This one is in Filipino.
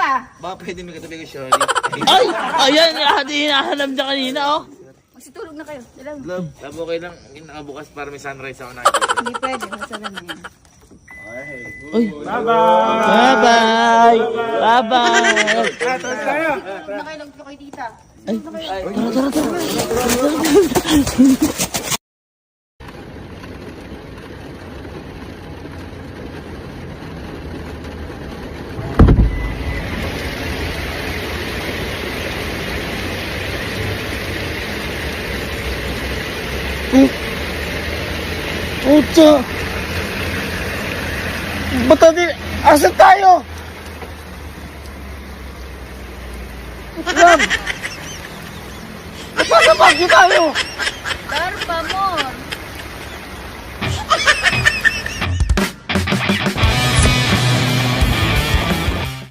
pa. Baka pwede may katabi ko, Shari. Ay! Ayan! Hinahanap niya kanina, oh. Magsitulog na kayo. Dalaw. Love, okay lang. Nakabukas para may sunrise ako nakikita. Hindi pwede. Masala na yan. Uy! Bye-bye! Bye-bye! Tulog na kayo. Lagyan ko kay tita. Puta! Ba't natin? Asan tayo? Love! Napasabagi tayo! Dar pa, amor.